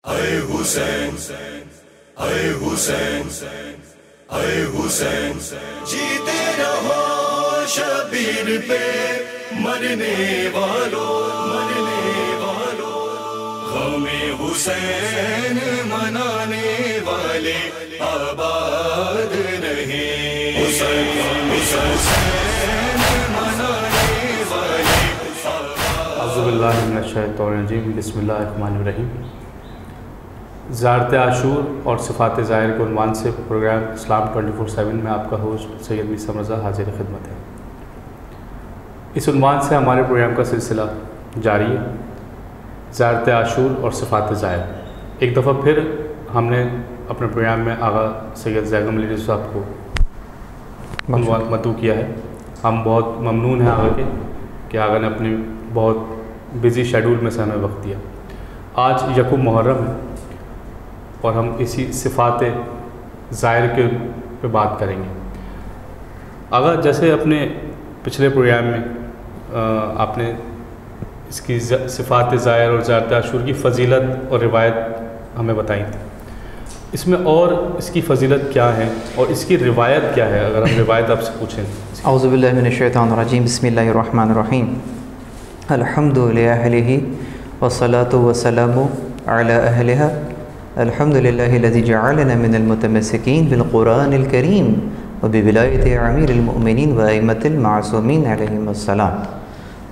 اے حسین اے حسین اے حسین جیتے رہو شبیر پہ مرنے والوں ہمیں حسین منانے والے آباد رہے حسین منانے والے اعوذ باللہ من الشیطان الرجیم بسم اللہ الرحمن الرحیم۔ زیارت عاشور اور صفات ظاہر کے عنوان سے پروگرام اسلام 24/7 میں آپ کا ہوسٹ سید میثم رضا حاضر خدمت ہے۔ اس عنوان سے ہمارے پروگرام کا سلسلہ جاری ہے، زیارت عاشور اور صفات ظاہر۔ ایک دفعہ پھر ہم نے اپنے پروگرام میں آغا سید زیغم علی رضا صاحب کو عنوان مدعو کیا ہے۔ ہم بہت ممنون ہیں آغا کے کہ آغا نے اپنی بہت بزی شیڈول میں سے ہمیں وقت دیا۔ آج یکم محرم ہے اور ہم اسی صفات ظاہر کے پہ بات کریں گے۔ آغا جیسے اپنے پچھلے پروگرام میں آپ نے اس کی صفات ظاہر اور زیارت عاشور کی فضیلت اور روایت ہمیں بتائی تھی، اس میں اور اس کی فضیلت کیا ہے اور اس کی روایت کیا ہے، اگر ہم روایت آپ سے پوچھیں۔ اعوذ باللہ من الشیطان الرجیم بسم اللہ الرحمن الرحیم۔ الحمد لأہلہ والصلاة والسلام علی اہلہا الحمد للہ الذی جعلنا من المتمسکین بالقرآن الکریم وبولایت امیر المؤمنین وائمۃ المعصومین علیہم السلام۔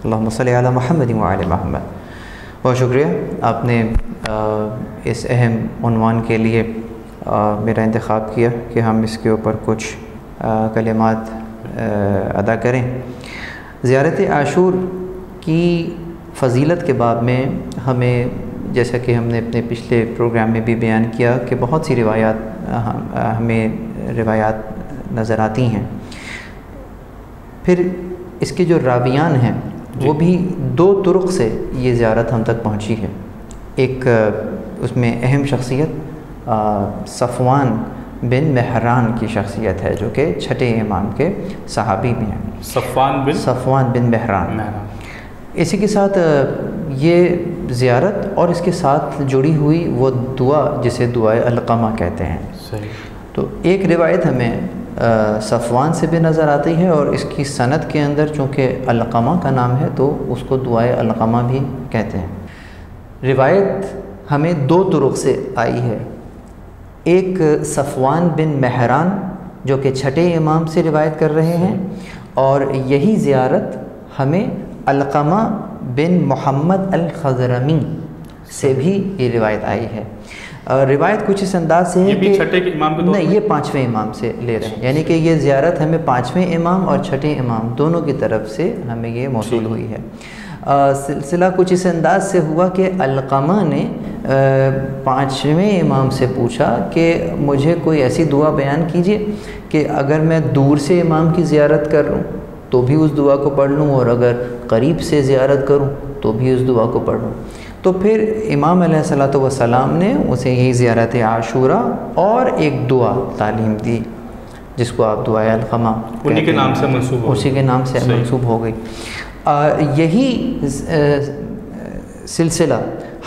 اللہم صلی علی محمد وعلی محمد۔ بہت شکریہ، آپ نے اس اہم عنوان کے لیے میرا انتخاب کیا کہ ہم اس کے اوپر کچھ کلمات ادا کریں۔ زیارت عاشور کی فضیلت کے باب میں ہمیں، جیسا کہ ہم نے اپنے پچھلے پروگرام میں بھی بیان کیا، کہ بہت سی ہمیں روایات نظر آتی ہیں۔ پھر اس کے جو راویان ہیں وہ بھی دو طرق سے یہ زیارت ہم تک پہنچی ہے۔ ایک اس میں اہم شخصیت صفوان بن مہران کی شخصیت ہے، جو کہ چھٹے امام کے صحابی بھی ہیں، صفوان بن مہران۔ اسی کے ساتھ یہ زیارت اور اس کے ساتھ جڑی ہوئی وہ دعا جسے دعائے علقمہ کہتے ہیں۔ صحیح۔ تو ایک روایت ہمیں صفوان سے بھی نظر آتی ہے، اور اس کی سند کے اندر چونکہ علقمہ کا نام ہے تو اس کو دعائے علقمہ بھی کہتے ہیں۔ روایت ہمیں دو طرق سے آئی ہے، ایک صفوان بن مہران جو کہ چھٹے امام سے روایت کر رہے ہیں، اور یہی زیارت ہمیں علقمہ بن محمد الخضرمی سے بھی یہ روایت آئی ہے۔ روایت کچھ اس انداز سے ہے کہ چھٹے امام کے نہیں، یہ پانچویں امام سے لے رہے ہیں، یعنی کہ یہ زیارت ہمیں پانچویں امام اور چھٹے امام دونوں کی طرف سے ہمیں یہ موصول ہوئی ہے۔ سلسلہ کچھ اس انداز سے ہوا کہ علقمہ نے پانچویں امام سے پوچھا کہ مجھے کوئی ایسی دعا بیان کیجئے کہ اگر میں دور سے امام کی زیارت کر لوں تو بھی اس دعا کو پڑھ لوں، اور اگر قریب سے زیارت کروں تو بھی اس دعا کو پڑھ لوں۔ تو پھر امام علیہ الصلوۃ والسلام نے اسے یہی زیارت عاشورہ اور ایک دعا تعلیم دی جس کو آپ دعائے علقمہ انہی کے نام سے منسوب ہو، اسی کے نام سے منسوب ہو گئی۔ یہی سلسلہ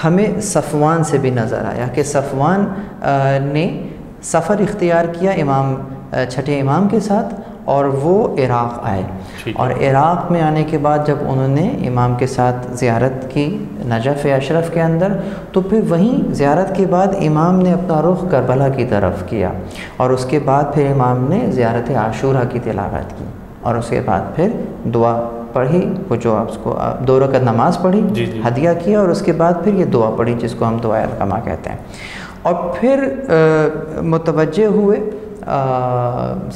ہمیں صفوان سے بھی نظر آیا کہ صفوان نے سفر اختیار کیا چھٹے امام کے ساتھ، اور وہ عراق آئے، اور عراق میں آنے کے بعد جب انہوں نے امام کے ساتھ زیارت کی نجف اشرف کے اندر، تو پھر وہیں زیارت کے بعد امام نے اپنا رخ کربلا کی طرف کیا، اور اس کے بعد پھر امام نے زیارت عاشورہ کی تلاوت کی، اور اس کے بعد پھر دعا پڑھی، وہ جو آپ کو 2 رکعت نماز پڑھی، ہدیہ کیا، اور اس کے بعد پھر یہ دعا پڑھی جس کو ہم دعائے علقمہ کہتے ہیں۔ اور پھر متوجہ ہوئے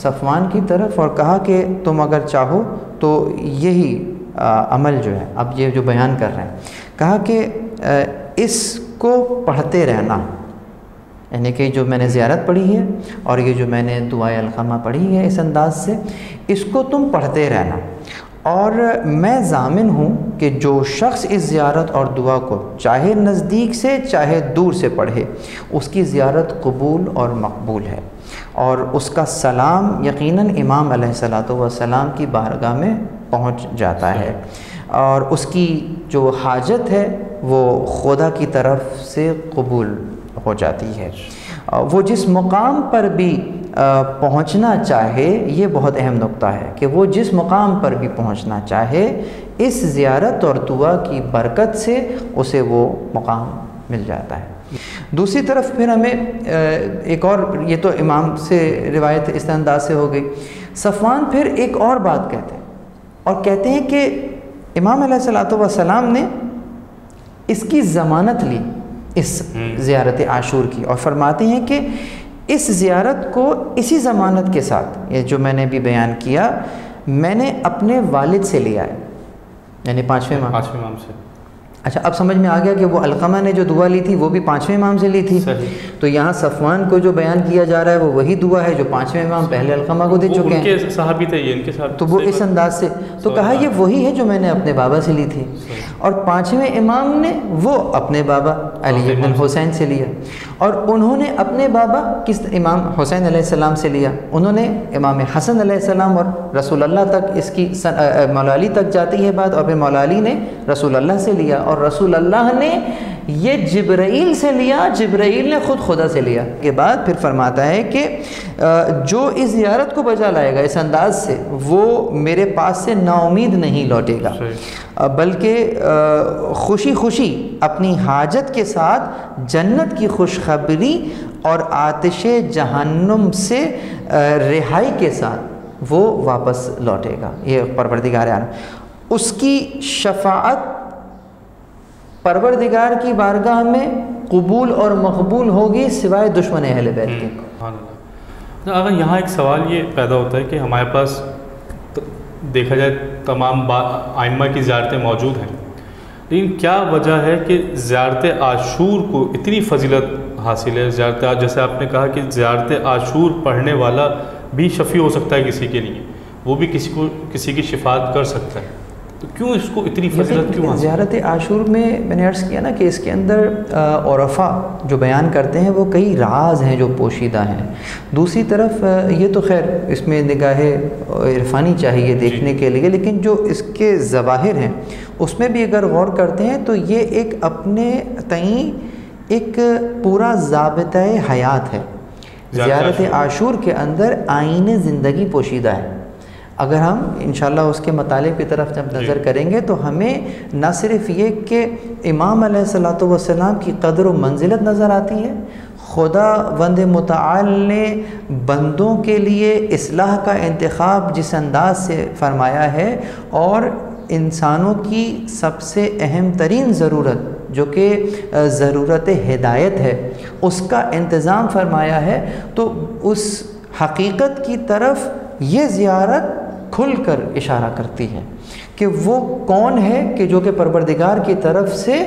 صفوان کی طرف اور کہا کہ تم اگر چاہو تو یہی عمل جو ہے اب یہ جو بیان کر رہے ہیں، کہا کہ اس کو پڑھتے رہنا، یعنی کہ جو میں نے زیارت پڑھی ہے اور یہ جو میں نے دعائے علقمہ پڑھی ہے اس انداز سے، اس کو تم پڑھتے رہنا، اور میں ضامن ہوں کہ جو شخص اس زیارت اور دعا کو چاہے نزدیک سے چاہے دور سے پڑھے، اس کی زیارت قبول اور مقبول ہے، اور اس کا سلام یقیناً امام علیہ الصلوۃ والسلام کی بارگاہ میں پہنچ جاتا ہے، اور اس کی جو حاجت ہے وہ خدا کی طرف سے قبول ہو جاتی ہے۔ وہ جس مقام پر بھی پہنچنا چاہے، یہ بہت اہم نقطہ ہے کہ وہ جس مقام پر بھی پہنچنا چاہے اس زیارت اور دعا کی برکت سے اسے وہ مقام مل جاتا ہے۔ دوسری طرف پھر ہمیں ایک اور، یہ تو امام سے روایت اس انداز سے ہو گئی، صفوان پھر ایک اور بات کہتے ہیں، اور کہتے ہیں کہ امام علیہ الصلوۃ والسلام نے اس کی ضمانت لی، اس زیارت عاشور کی، اور فرماتے ہیں کہ اس زیارت کو اسی ضمانت کے ساتھ، یہ جو میں نے بھی بیان کیا، میں نے اپنے والد سے لیا ہے، یعنی پانچویں امام سے۔ اچھا، اب سمجھ میں آ گیا کہ وہ علقمہ نے جو دعا لی تھی وہ بھی پانچویں امام سے لی تھی، تو یہاں صفوان کو جو بیان کیا جا رہا ہے وہ وہی دعا ہے جو پانچویں امام پہلے علقمہ کو دے چکے ہیں، ان کے صحابی تھے یہ، ان کے ساتھ، تو وہ اس انداز سے، تو کہا یہ وہی ہے جو میں نے اپنے بابا سے لی تھی، اور پانچویں امام نے وہ اپنے بابا علی بن الحسین سے لیا، اور انہوں نے اپنے بابا کس امام حسین علیہ السلام سے لیا، انہوں نے امام حسن علیہ السلام، اور رسول اللہ تک اس کی مولا علی تک جاتی ہے بات، اور پھر مولا علی نے رسول اللہ سے لیا، اور رسول اللہ نے یہ جبرائیل سے لیا، جبرائیل نے خود خدا سے لیا کے بعد پھر فرماتا ہے کہ جو اس زیارت کو بجا لائے گا اس انداز سے وہ میرے پاس سے نا امید نہیں لوٹے گا، بلکہ خوشی خوشی اپنی حاجت کے ساتھ جنت کی خوشخبری اور آتش جہنم سے رہائی کے ساتھ وہ واپس لوٹے گا۔ یہ پروردگار عالم، اس کی شفاعت پروردگار کی بارگاہ میں قبول اور مقبول ہوگی سوائے دشمن اہل بیت کے۔ اگر یہاں ایک سوال یہ پیدا ہوتا ہے کہ ہمارے پاس دیکھا جائے تمام ائمہ کی زیارتیں موجود ہیں، لیکن کیا وجہ ہے کہ زیارت عاشور کو اتنی فضیلت حاصل ہے؟ زیارت، جیسے آپ نے کہا کہ زیارت عاشور پڑھنے والا بھی شفیع ہو سکتا ہے کسی کے لیے، وہ بھی کسی کی شفاعت کر سکتا ہے، تو کیوں اس کو اتنی فضیلت کیوں؟ زیارت عاشور میں نے عرض کیا نا کہ اس کے اندر عرفاء جو بیان کرتے ہیں وہ کئی راز ہیں جو پوشیدہ ہیں، دوسری طرف یہ تو خیر اس میں نگاہ عرفانی چاہیے دیکھنے کے لیے، لیکن جو اس کے ظواہر ہیں اس میں بھی اگر غور کرتے ہیں تو یہ ایک اپنے تئیں ایک پورا ضابطۂ حیات ہے۔ زیارت عاشور کے اندر آئین زندگی پوشیدہ ہے۔ اگر ہم انشاءاللہ اس کے مطالب کی طرف جب نظر کریں گے تو ہمیں نہ صرف یہ کہ امام علیہ الصلوۃ والسلام کی قدر و منزلت نظر آتی ہے، خدا وند متعال نے بندوں کے لیے اصلاح کا انتخاب جس انداز سے فرمایا ہے، اور انسانوں کی سب سے اہم ترین ضرورت جو کہ ضرورت ہدایت ہے اس کا انتظام فرمایا ہے، تو اس حقیقت کی طرف یہ زیارت کھل کر اشارہ کرتی ہے کہ وہ کون ہے کہ جو کہ پروردگار کی طرف سے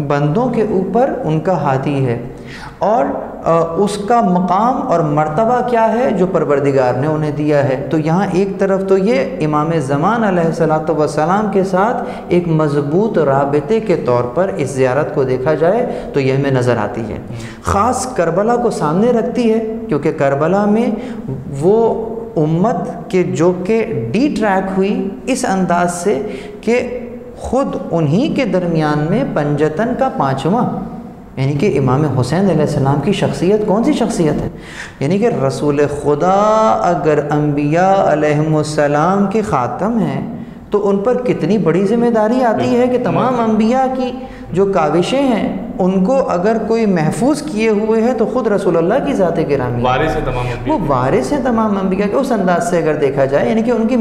بندوں کے اوپر ان کا ہادی ہے، اور اس کا مقام اور مرتبہ کیا ہے جو پروردگار نے انہیں دیا ہے۔ تو یہاں ایک طرف تو یہ امام زمان علیہ الصلوۃ والسلام کے ساتھ ایک مضبوط رابطے کے طور پر اس زیارت کو دیکھا جائے تو یہ ہمیں نظر آتی ہے، خاص کربلا کو سامنے رکھتی ہے، کیونکہ کربلا میں وہ امت کے جو کہ ڈی ٹریک ہوئی اس انداز سے کہ خود انہی کے درمیان میں پنجتن کا پانچواں، یعنی کہ امام حسین علیہ السلام کی شخصیت کون سی شخصیت ہے؟ یعنی کہ رسول خدا اگر انبیاء علیہم السلام کے خاتم ہیں تو ان پر کتنی بڑی ذمہ داری آتی ہے کہ تمام انبیاء کی جو کاوشیں ہیں ان کو اگر کوئی محفوظ کیے ہوئے ہے تو خود رسول اللہ کی ذات گرامی، وارث ہیں تمام انبیاء، وہ وارث ہیں تمام انبیاء کے۔ اس انداز سے اگر دیکھا جائے یعنی کہ ان کی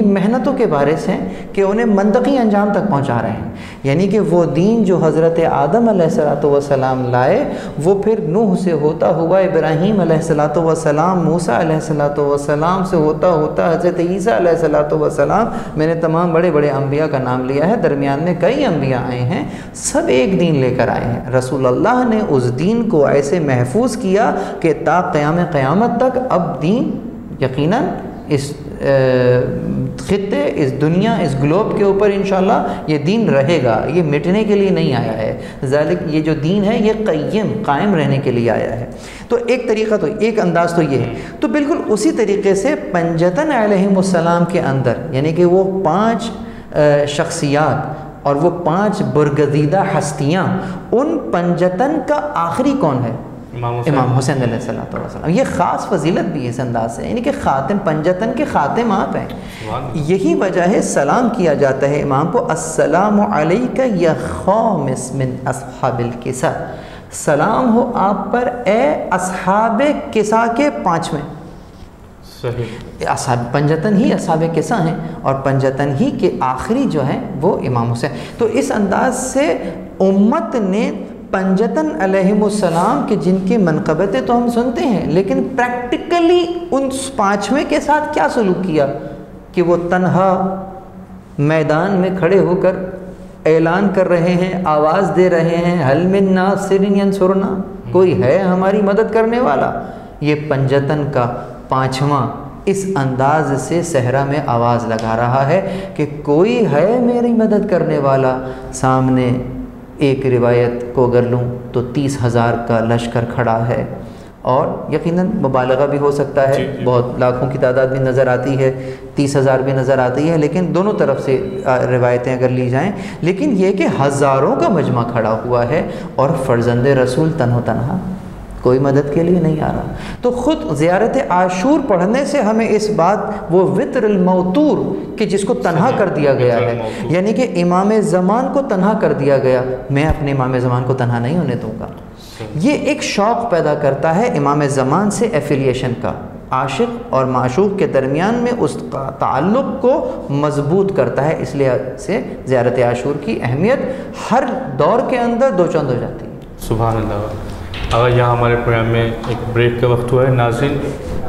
محنتوں کے وارث ہیں کہ انہیں منطقی انجام تک پہنچا رہے ہیں، یعنی کہ وہ دین جو حضرت آدم علیہ الصلوۃ والسلام لائے وہ پھر نوح سے ہوتا ہوا ابراہیم علیہ الصلوۃ والسلام، موسیٰ علیہ الصلوۃ والسلام سے ہوتا ہوتا حضرت عیسیٰ علیہ الصلوۃ والسلام، میں نے تمام بڑے بڑے انبیاء کا نام لیا ہے، درمیان میں کئی انبیاء آئے ہیں، سب ایک دین لے کر آئے ہیں۔ رسول اللہ نے اس دین کو ایسے محفوظ کیا کہ تا قیامت تک اب دین یقیناً اس خطے، اس دنیا، اس گلوب کے اوپر انشاءاللہ یہ دین رہے گا، یہ مٹنے کے لیے نہیں آیا ہے، ذالک یہ جو دین ہے یہ قائم رہنے کے لیے آیا ہے۔ تو ایک طریقہ تو ایک انداز تو یہ ہے، تو بالکل اسی طریقے سے پنجتن علیہم السلام کے اندر یعنی کہ وہ 5 شخصیات اور وہ 5 برگزیدہ ہستیاں، ان پنجتن کا آخری کون ہے؟ امام حسین علیہ السلام۔ یہ خاص فضیلت بھی اس انداز سے، یعنی کہ خاتم، پنجتن کے خاتم آپ ہیں۔ یہی وجہ ہے سلام کیا جاتا ہے امام کو، السلام علیک یا خامس من اصحاب الکسا، سلام ہو آپ پر اے اصحاب کسا کے 5ویں۔ صحیح، اصحاب پنجتن ہی اصحاب کسا ہیں، اور پنجتن ہی کے آخری جو ہیں وہ امام حسین۔ تو اس انداز سے امت نے پنجتن علیہم السلام کے جن کی منقبتیں تو ہم سنتے ہیں، لیکن پریکٹیکلی ان 5ویں کے ساتھ کیا سلوک کیا کہ وہ تنہا میدان میں کھڑے ہو کر اعلان کر رہے ہیں، آواز دے رہے ہیں، حل من ناصر ینصرنا، کوئی ہے ہماری مدد کرنے والا؟ یہ پنجتن کا 5واں اس انداز سے صحرا میں آواز لگا رہا ہے کہ کوئی ہے میری مدد کرنے والا۔ سامنے ایک روایت کو اگر لوں تو 30,000 کا لشکر کھڑا ہے، اور یقیناً مبالغہ بھی ہو سکتا ہے، بہت لاکھوں کی تعداد بھی نظر آتی ہے، 30,000 بھی نظر آتی ہے، لیکن دونوں طرف سے روایتیں اگر لی جائیں، لیکن یہ کہ ہزاروں کا مجمع کھڑا ہوا ہے، اور فرزند رسول تنہا کوئی مدد کے لیے نہیں آ رہا۔ تو خود زیارت عاشور پڑھنے سے ہمیں اس بات، وہ وطر الموتور کہ جس کو تنہا کر دیا گیا ہے، یعنی کہ امام زمان کو تنہا کر دیا گیا، میں اپنے امام زمان کو تنہا نہیں ہونے دوں گا، یہ ایک شوق پیدا کرتا ہے امام زمان سے ایفیلیشن کا، عاشق اور معشوق کے درمیان میں اس تعلق کو مضبوط کرتا ہے۔ اس لیے سے زیارت عاشور کی اہمیت ہر دور کے اندر دو چند ہو جاتی ہے۔ سبحان اللہ۔ اگر یہاں ہمارے پروگرام میں ایک بریک کا وقت ہوا ہے ناظرین،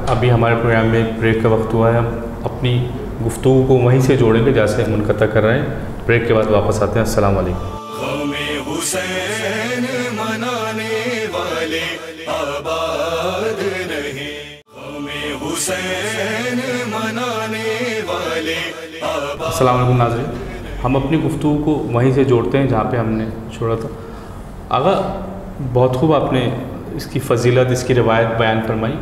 ابھی ہمارے پروگرام میں بریک کا وقت ہوا ہے، ہم اپنی گفتگو کو وہیں سے جوڑیں گے جہاں سے منقطع کر رہے ہیں۔ بریک کے بعد واپس آتے ہیں۔ السلام علیکم۔ ہمیں حسین منانے والے آباد نہیں، ہمیں حسین منانے والے آباد۔ السلام علیکم ناظرین، ہم اپنی گفتگو کو وہیں سے جوڑتے ہیں جہاں پہ ہم نے چھوڑا تھا۔ آغا بہت خوب آپ نے اس کی فضیلت، اس کی روایت بیان فرمائی۔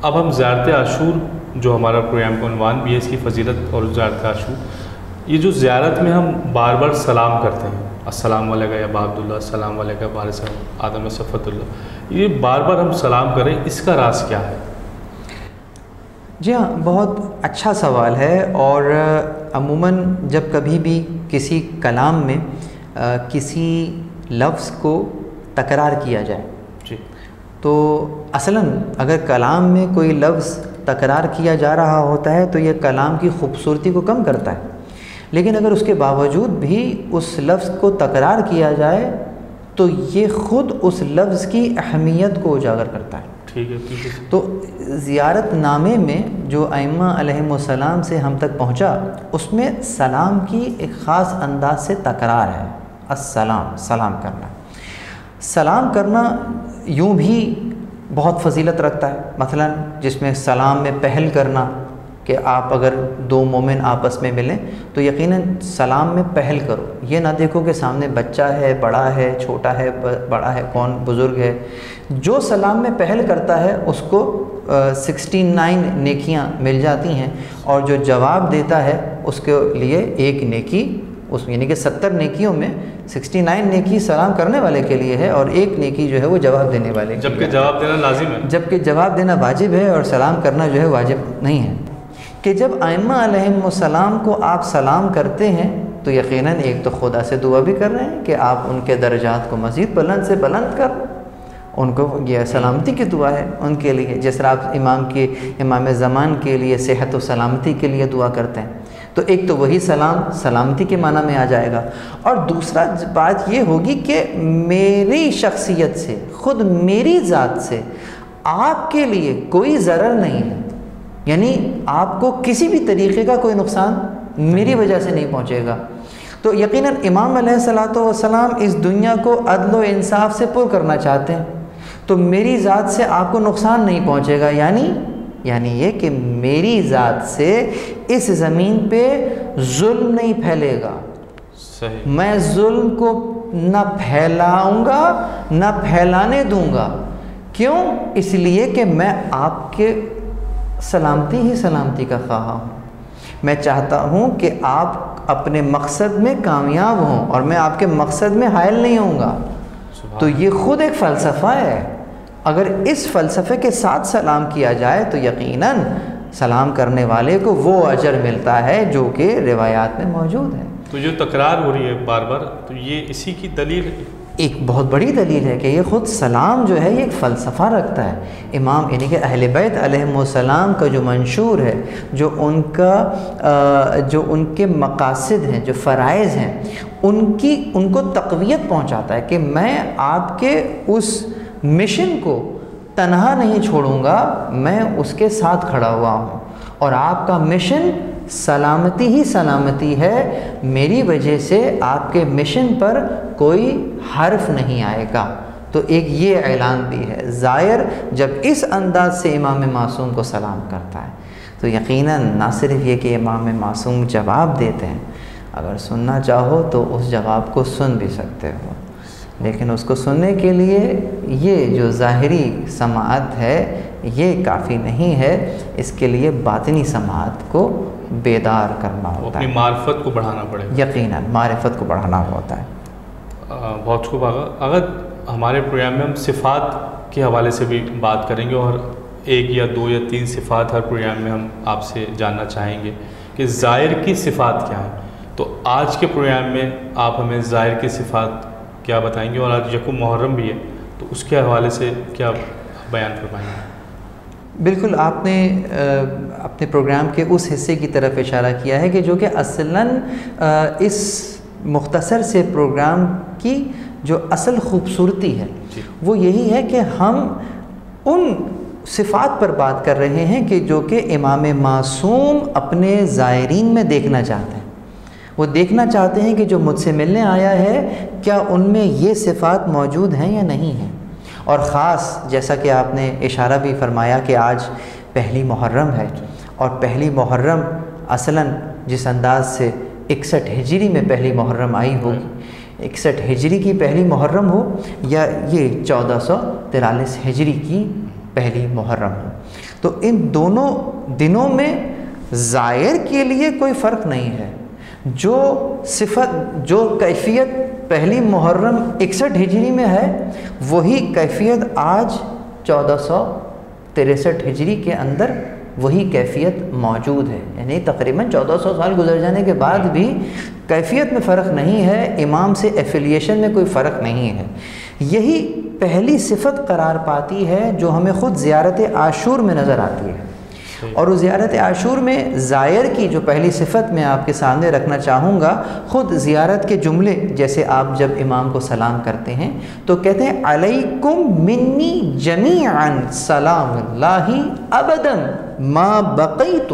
اب ہم زیارت عاشور، جو ہمارا پروگرام کا عنوان بھی ہے، اس کی فضیلت اور زیارت عاشور، یہ جو زیارت میں ہم بار بار سلام کرتے ہیں، السلام علیکم یا ابا عبداللہ، السلام علیکم بارث آدم صفت اللہ، یہ بار بار ہم سلام کریں، اس کا راز کیا ہے؟ جی ہاں، بہت اچھا سوال ہے، اور عموماً جب کبھی بھی کسی کلام میں کسی لفظ کو تکرار کیا جائے، جی، تو اصلاً اگر کلام میں کوئی لفظ تکرار کیا جا رہا ہوتا ہے تو یہ کلام کی خوبصورتی کو کم کرتا ہے، لیکن اگر اس کے باوجود بھی اس لفظ کو تکرار کیا جائے تو یہ خود اس لفظ کی اہمیت کو اجاگر کرتا ہے۔ ٹھیک ہے، ٹھیک ہے۔ تو زیارت نامے میں جو ائمہ علیہم السلام سے ہم تک پہنچا، اس میں سلام کی ایک خاص انداز سے تکرار ہے، السلام، سلام کرنا۔ سلام کرنا یوں بھی بہت فضیلت رکھتا ہے، مثلا جس میں سلام میں پہل کرنا، کہ آپ اگر دو مومن آپس میں ملیں تو یقیناً سلام میں پہل کرو، یہ نہ دیکھو کہ سامنے بچہ ہے، بڑا ہے، چھوٹا ہے، بڑا ہے کون، بزرگ ہے۔ جو سلام میں پہل کرتا ہے اس کو 69 نیکیاں مل جاتی ہیں، اور جو جواب دیتا ہے اس کے لیے ایک نیکی، اس یعنی کہ 70 نیکیوں میں 69 نیکی سلام کرنے والے کے لیے ہے، اور ایک نیکی جو ہے وہ جواب دینے والے، جبکہ جواب دینا لازم ہے، جبکہ جواب دینا واجب ہے اور سلام کرنا جو ہے واجب نہیں ہے۔ کہ جب ائمہ علیہم السلام کو آپ سلام کرتے ہیں تو یقیناً ایک تو خدا سے دعا بھی کر رہے ہیں کہ آپ ان کے درجات کو مزید بلند سے بلند کر، ان کو یہ سلامتی کی دعا ہے ان کے لیے، جس طرح آپ امام زمان کے لیے صحت و سلامتی کے لیے دعا کرتے ہیں، تو ایک تو وہی سلام سلامتی کے معنی میں آ جائے گا، اور دوسرا بات یہ ہوگی کہ میری شخصیت سے، خود میری ذات سے آپ کے لیے کوئی ضرر نہیں ہے، یعنی آپ کو کسی بھی طریقے کا کوئی نقصان میری وجہ سے نہیں پہنچے گا۔ تو یقیناً امام علیہ الصلوۃ والسلام اس دنیا کو عدل و انصاف سے پر کرنا چاہتے ہیں، تو میری ذات سے آپ کو نقصان نہیں پہنچے گا، یعنی یہ کہ میری ذات سے اس زمین پہ ظلم نہیں پھیلے گا، صحیح، میں ظلم کو نہ پھیلاؤں گا نہ پھیلانے دوں گا۔ کیوں؟ اس لیے کہ میں آپ کے سلامتی ہی سلامتی کا خواہاں ہوں۔ میں چاہتا ہوں کہ آپ اپنے مقصد میں کامیاب ہوں اور میں آپ کے مقصد میں حائل نہیں ہوں گا۔ تو یہ خود ایک فلسفہ ہے۔ اگر اس فلسفے کے ساتھ سلام کیا جائے تو یقیناً سلام کرنے والے کو وہ اجر ملتا ہے جو کہ روایات میں موجود ہے۔ تو جو تکرار ہو رہی ہے بار بار، تو یہ اسی کی دلیل ایک بہت بڑی دلیل ہے کہ یہ خود سلام جو ہے یہ ایک فلسفہ رکھتا ہے۔ امام یعنی کہ اہل بیت علیہم السلام کا جو منشور ہے، جو ان کے مقاصد ہیں، جو فرائض ہیں، ان کو تقویت پہنچاتا ہے کہ میں آپ کے اس مشن کو تنہا نہیں چھوڑوں گا، میں اس کے ساتھ کھڑا ہوا ہوں، اور آپ کا مشن سلامتی ہی سلامتی ہے، میری وجہ سے آپ کے مشن پر کوئی حرف نہیں آئے گا۔ تو ایک یہ اعلان بھی ہے۔ زائر جب اس انداز سے امام معصوم کو سلام کرتا ہے تو یقیناً نہ صرف یہ کہ امام معصوم جواب دیتے ہیں، اگر سننا چاہو تو اس جواب کو سن بھی سکتے ہو، لیکن اس کو سننے کے لیے یہ جو ظاہری سماعت ہے یہ کافی نہیں ہے، اس کے لیے باطنی سماعت کو بیدار کرنا ہوتا ہے، اپنی معرفت کو بڑھانا پڑے گا۔ یقیناً معرفت کو بڑھانا ہوتا ہے۔ بہت خوب آگا۔ اگر ہمارے پروگرام میں ہم صفات کے حوالے سے بھی بات کریں گے، اور ایک یا دو یا تین صفات ہر پروگرام میں ہم آپ سے جاننا چاہیں گے کہ زائر کی صفات کیا ہیں، تو آج کے پروگرام میں آپ ہمیں زائر کی صفات کیا بتائیں گے، اور آج یکم محرم بھی ہے تو اس کے حوالے سے کیا بیان فرمائیں گے؟ بالکل، آپ نے اپنے پروگرام کے اس حصے کی طرف اشارہ کیا ہے کہ جو کہ اصلاً اس مختصر سے پروگرام کی جو اصل خوبصورتی ہے وہ یہی ہے کہ ہم ان صفات پر بات کر رہے ہیں کہ جو کہ امام معصوم اپنے زائرین میں دیکھنا چاہتے ہیں۔ وہ دیکھنا چاہتے ہیں کہ جو مجھ سے ملنے آیا ہے کیا ان میں یہ صفات موجود ہیں یا نہیں ہیں۔ اور خاص جیسا کہ آپ نے اشارہ بھی فرمایا کہ آج پہلی محرم ہے، اور پہلی محرم اصلاً جس انداز سے 61 ہجری میں پہلی محرم آئی ہوگی، 61 ہجری کی پہلی محرم ہو یا یہ 1443 ہجری کی پہلی محرم ہو، تو ان دونوں دنوں میں زائر کے لیے کوئی فرق نہیں ہے۔ جو صفت، جو کیفیت پہلی محرم 61 ہجری میں ہے وہی کیفیت آج 1463 ہجری کے اندر وہی کیفیت موجود ہے، یعنی تقریباً 1400 سال گزر جانے کے بعد بھی کیفیت میں فرق نہیں ہے، امام سے ایفیلیشن میں کوئی فرق نہیں ہے۔ یہی پہلی صفت قرار پاتی ہے جو ہمیں خود زیارت عاشور میں نظر آتی ہے، اور اس زیارت عاشور میں زائر کی جو پہلی صفت میں آپ کے سامنے رکھنا چاہوں گا، خود زیارت کے جملے جیسے آپ جب امام کو سلام کرتے ہیں تو کہتے ہیں علیکم منی جمیعا سلام اللہ ابدا ما بقیت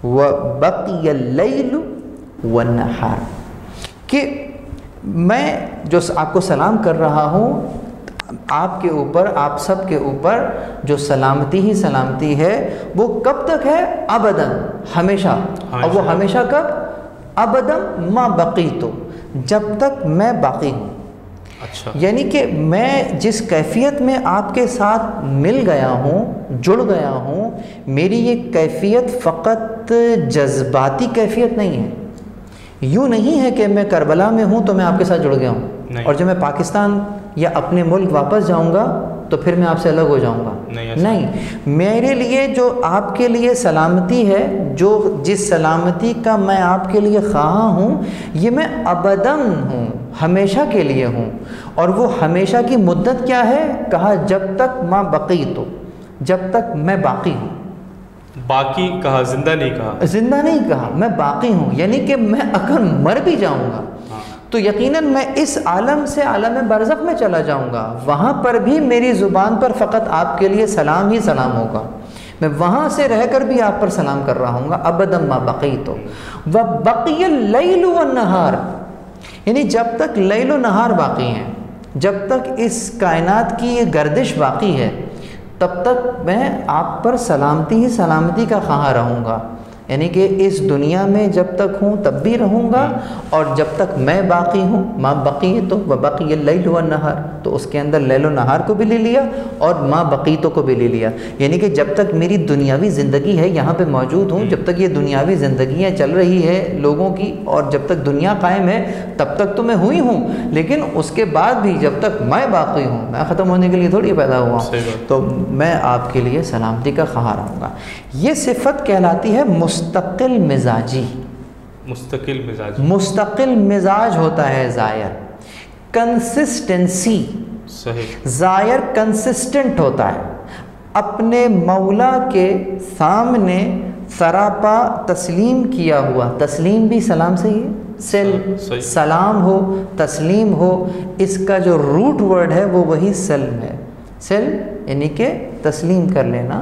وبقی اللیل والنہار، کہ میں جو آپ کو سلام کر رہا ہوں آپ کے اوپر، آپ سب کے اوپر جو سلامتی ہی سلامتی ہے وہ کب تک ہے؟ ابداً، ہمیشہ۔ اور وہ ہمیشہ کب؟ ابداً ما بقیتو، جب تک میں باقی ہوں۔ اچھا، یعنی کہ میں جس کیفیت میں آپ کے ساتھ مل گیا ہوں، جڑ گیا ہوں، میری یہ کیفیت فقط جذباتی کیفیت نہیں ہے۔ یوں نہیں ہے کہ میں کربلا میں ہوں تو میں آپ کے ساتھ جڑ گیا ہوں، اور جب میں پاکستان یا اپنے ملک واپس جاؤں گا تو پھر میں آپ سے الگ ہو جاؤں گا۔ نہیں، میرے لیے جو آپ کے لیے سلامتی ہے، جو جس سلامتی کا میں آپ کے لیے خواہاں ہوں، یہ میں ابداً ہوں، ہمیشہ کے لیے ہوں۔ اور وہ ہمیشہ کی مدت کیا ہے؟ کہا جب تک ما بقیتو، جب تک میں باقی ہوں۔ باقی کہا، زندہ نہیں کہا، زندہ نہیں کہا، میں باقی ہوں، یعنی کہ میں اگر مر بھی جاؤں گا تو یقیناً میں اس عالم سے عالم برزخ میں چلا جاؤں گا، وہاں پر بھی میری زبان پر فقط آپ کے لیے سلام ہی سلام ہوگا، میں وہاں سے رہ کر بھی آپ پر سلام کر رہا ہوں گا۔ ابدا ما بقیت وبقی اللیل والنہار، یعنی جب تک لیل و نہار باقی ہیں، جب تک اس کائنات کی یہ گردش باقی ہے، تب تک میں آپ پر سلامتی ہی سلامتی کا خواہاں رہوں گا۔ یعنی کہ اس دنیا میں جب تک ہوں تب بھی رہوں گا، اور جب تک میں باقی ہوں، ما بقیت و بقی اللیل والنہار، تو اس کے اندر لیل و نہار کو بھی لے لیا اور ما بقیتوں کو بھی لے لیا، یعنی کہ جب تک میری دنیاوی زندگی ہے یہاں پہ موجود ہوں، جب تک یہ دنیاوی زندگیاں چل رہی ہے لوگوں کی، اور جب تک دنیا قائم ہے تب تک تو میں ہوئی ہوں، لیکن اس کے بعد بھی جب تک میں باقی ہوں، میں ختم ہونے کے لیے تھوڑی پیدا ہوا ہوں، تو میں آپ کے لیے سلامتی کا خواہاں رہوں گا۔ یہ صفت کہلاتی ہے مستقل مزاجی۔ مستقل مزاج، مستقل مزاج ہوتا ہے زائر، کنسسٹنسی، صحیح، زائر کنسسٹنٹ ہوتا ہے، اپنے مولا کے سامنے سراپا تسلیم کیا ہوا، تسلیم بھی سلام سے ہی ہے، سلام ہو، تسلیم ہو، اس کا جو روٹ ورڈ ہے وہ وہی سلم ہے، سلم یعنی کہ تسلیم kar لینا،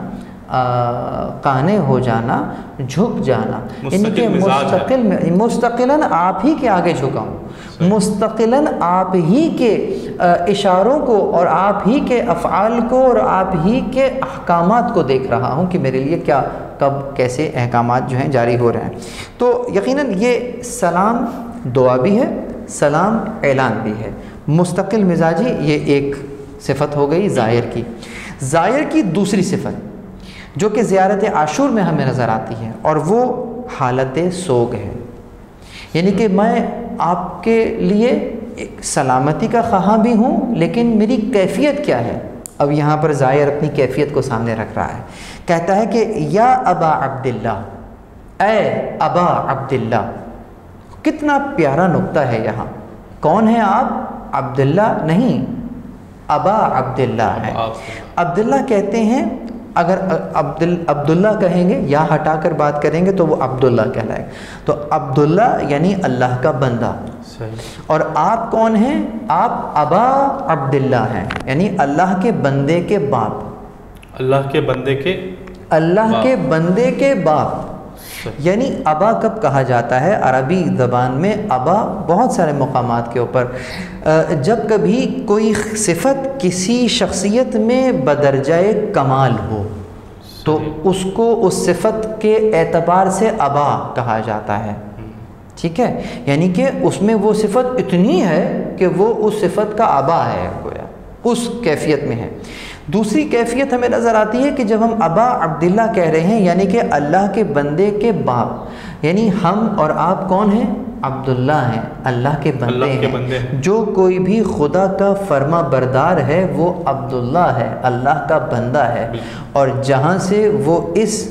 قانے ہو جانا، جھک جانا، یعنی کہ مستقلاً آپ ہی کے آگے جھکا ہوں، مستقلاً آپ ہی کے اشاروں کو اور آپ ہی کے افعال کو اور آپ ہی کے احکامات کو دیکھ رہا ہوں کہ میرے لیے کیا کب کیسے احکامات جو ہیں جاری ہو رہے ہیں۔ تو یقیناً یہ سلام دعا بھی ہے، سلام اعلان بھی ہے۔ مستقل مزاجی یہ ایک صفت ہو گئی زائر کی۔ زائر کی دوسری صفت جو کہ زیارت عاشور میں ہمیں نظر آتی ہے، اور وہ حالت سوگ ہے، یعنی کہ میں آپ کے لیے ایک سلامتی کا خواہاں بھی ہوں، لیکن میری کیفیت کیا ہے؟ اب یہاں پر زائر اپنی کیفیت کو سامنے رکھ رہا ہے، کہتا ہے کہ یا ابا عبداللہ، اے ابا عبداللہ۔ کتنا پیارا نقطہ ہے یہاں، کون ہے آپ؟ عبداللہ نہیں، ابا عبداللہ ہے۔ عبداللہ کہتے ہیں، اگر عبداللہ کہیں گے یا ہٹا کر بات کریں گے تو وہ عبداللہ کہلائے، تو عبداللہ یعنی اللہ کا بندہ، اور آپ کون ہیں؟ آپ ابا عبداللہ ہیں، یعنی اللہ کے بندے کے باپ، اللہ کے بندے کے بندے کے باپ۔ یعنی ابا کب کہا جاتا ہے عربی زبان میں؟ ابا بہت سارے مقامات کے اوپر، جب کبھی کوئی صفت کسی شخصیت میں بدرجہ کمال ہو تو اس کو اس صفت کے اعتبار سے ابا کہا جاتا ہے، ٹھیک ہے، یعنی کہ اس میں وہ صفت اتنی ہے کہ وہ اس صفت کا ابا ہے، گویا اس کیفیت میں ہے۔ دوسری کیفیت ہمیں نظر آتی ہے کہ جب ہم ابا عبداللہ کہہ رہے ہیں، یعنی کہ اللہ کے بندے کے باپ، یعنی ہم اور آپ کون ہیں؟ عبداللہ ہیں، اللہ کے بندے ہیں۔ جو کوئی بھی خدا کا فرما بردار ہے وہ عبداللہ ہے، اللہ کا بندہ ہے، اور جہاں سے وہ اس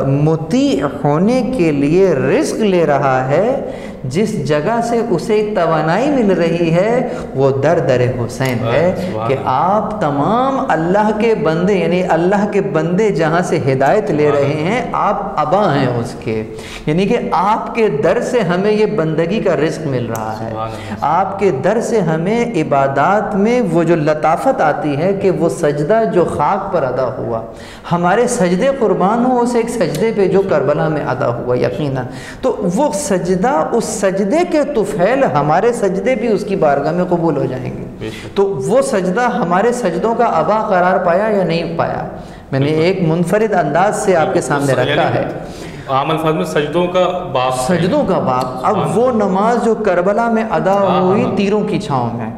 مطیع ہونے کے لیے رزق لے رہا ہے، جس جگہ سے اسے توانائی مل رہی ہے، وہ در حسین ہے کہ آپ تمام اللہ کے بندے، یعنی اللہ کے بندے جہاں سے ہدایت لے رہے ہیں، آپ ابا ہیں اس کے، یعنی کہ آپ کے در سے ہمیں یہ بندگی کا رزق مل رہا ہے، آپ کے در سے ہمیں عبادات میں وہ جو لطافت آتی ہے کہ وہ سجدہ جو خاک پر ادا ہوا، ہمارے سجدے قربان ہو اس ایک سجدے پہ جو کربلا میں ادا ہوا، یقیناً تو وہ سجدہ، اس سجدے کے طفیل ہمارے سجدے بھی اس کی بارگاہ میں قبول ہو جائیں گے۔ تو وہ سجدہ ہمارے سجدوں کا ابا قرار پایا یا نہیں پایا؟ میں نے ایک منفرد انداز سے آپ کے سامنے رکھا ہے، عام الفاظ میں سجدوں کا باپ، سجدوں کا باپ۔ اب وہ نماز جو کربلا میں ادا ہوئی تیروں کی چھاؤں میں،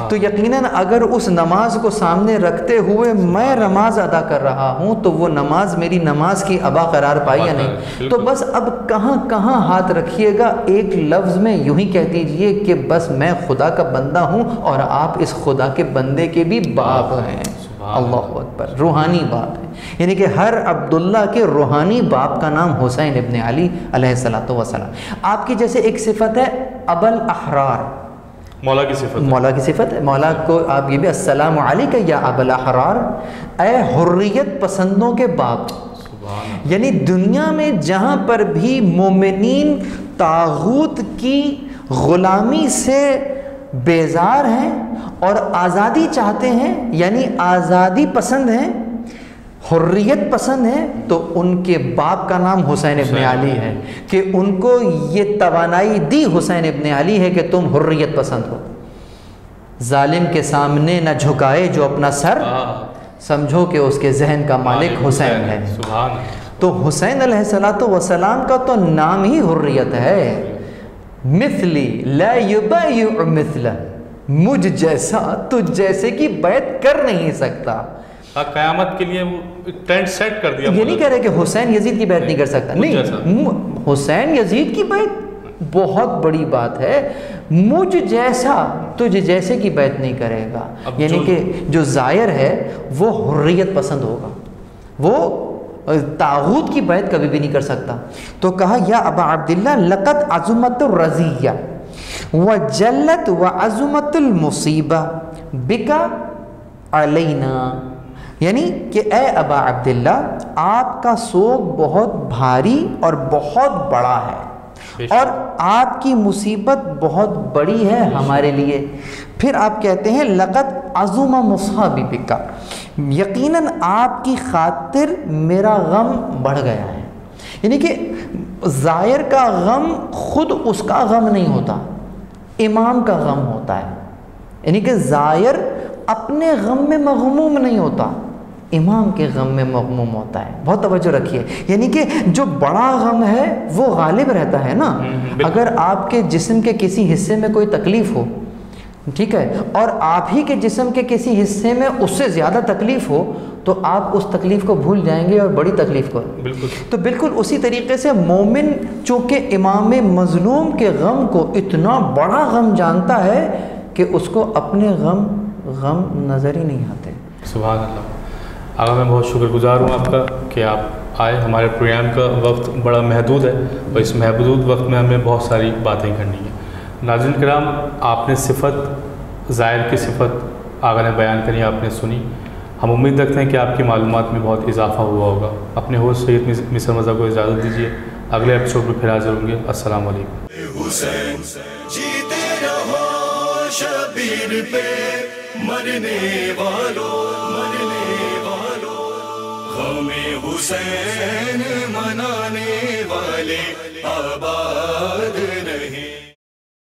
تو یقیناً اگر اس نماز کو سامنے رکھتے ہوئے میں نماز ادا کر رہا ہوں تو وہ نماز میری نماز کی ابا قرار پائی یا نہیں؟ تو بس اب کہاں کہاں ہاتھ رکھیے گا، ایک لفظ میں یوں ہی کہہ دیجئے کہ بس میں خدا کا بندہ ہوں اور آپ اس خدا کے بندے کے بھی باپ ہیں۔ اللہ اکبر، روحانی باپ ہے، یعنی کہ ہر عبداللہ کے روحانی باپ کا نام حسین ابن علی علیہ السلام۔ آپ کی جیسے ایک صفت ہے ابل احرار، مولا کی صفت، مولا کی صفت ہے، مولا کو آپ یہ بھی السلام علیکہ یا ابل احرار، اے حریت پسندوں کے باپ، یعنی دنیا میں جہاں پر بھی مومنین طاغوت کی غلامی سے بیزار ہیں اور آزادی چاہتے ہیں، یعنی آزادی پسند ہیں، حریت پسند ہیں، تو ان کے باپ کا نام حسین ابن علی ہے کہ ان کو یہ توانائی دی حسین ابن علی ہے کہ تم حریت پسند ہو۔ ظالم کے سامنے نہ جھکائے جو اپنا سر، سمجھو کہ اس کے ذہن کا مالک حسین ہے۔ تو حسین علیہ السلام کا تو نام ہی حریت ہے. مثلی لا یبایع مثلا، مجھ جیسا تجھ جیسے کی بیعت کر نہیں سکتا. قیامت کے لیے وہ ٹینٹ سیٹ کر دیا. یہ نہیں کہہ رہے کہ حسین یزید کی بیعت نہیں کر سکتا، نہیں، حسین یزید کی بیعت بہت بڑی بات ہے. مجھ جیسا تجھ جیسے کی بیعت نہیں کرے گا. یعنی کہ جو زائر ہے وہ حریت پسند ہوگا، وہ طاغوت کی بیعت کبھی بھی نہیں کر سکتا. تو کہا یا ابا عبداللہ لقد عظمت الرزیہ وجلت وعظمت المصیبہ بک علینا. یعنی کہ اے ابا عبداللہ آپ کا سوگ بہت بھاری اور بہت بڑا ہے، اور آپ کی مصیبت بہت بڑی ہے ہمارے لیے. پھر آپ کہتے ہیں لقد عظم مصابی بک، یقیناً آپ کی خاطر میرا غم بڑھ گیا ہے. یعنی کہ زائر کا غم خود اس کا غم نہیں ہوتا، امام کا غم ہوتا ہے. یعنی کہ زائر اپنے غم میں مغموم نہیں ہوتا، امام کے غم میں مغموم ہوتا ہے. بہت توجہ رکھیے. یعنی کہ جو بڑا غم ہے وہ غالب رہتا ہے نا. اگر آپ کے جسم کے کسی حصے میں کوئی تکلیف ہو، ٹھیک ہے، اور آپ ہی کے جسم کے کسی حصے میں اس سے زیادہ تکلیف ہو، تو آپ اس تکلیف کو بھول جائیں گے اور بڑی تکلیف کو. تو بالکل اسی طریقے سے مومن چونکہ امام مظلوم کے غم کو اتنا بڑا غم جانتا ہے کہ اس کو اپنے غم نظر ہی نہیں آتے. سبحان اللہ. آقا میں بہت شکر گزار ہوں آپ کا کہ آپ آئے. ہمارے پروگرام کا وقت بڑا محدود ہے اور اس محدود وقت میں ہمیں بہت ساری باتیں کرنی ہیں. ناظرین کرام، آپ نے صفت زائر کی صفت آقا نے بیان کریں، آپ نے سنی. ہم امید رکھتے ہیں کہ آپ کی معلومات میں بہت اضافہ ہوا ہوگا. اپنے ہوسٹ سید مصر مرزا کو اجازت دیجیے. اگلے ایپیسوڈ میں پھر حاضر ہوں گے. السلام علیکم. حسین جیتے رہو شبیر پہ، مرنے والوں غم حسین منانے والے آباد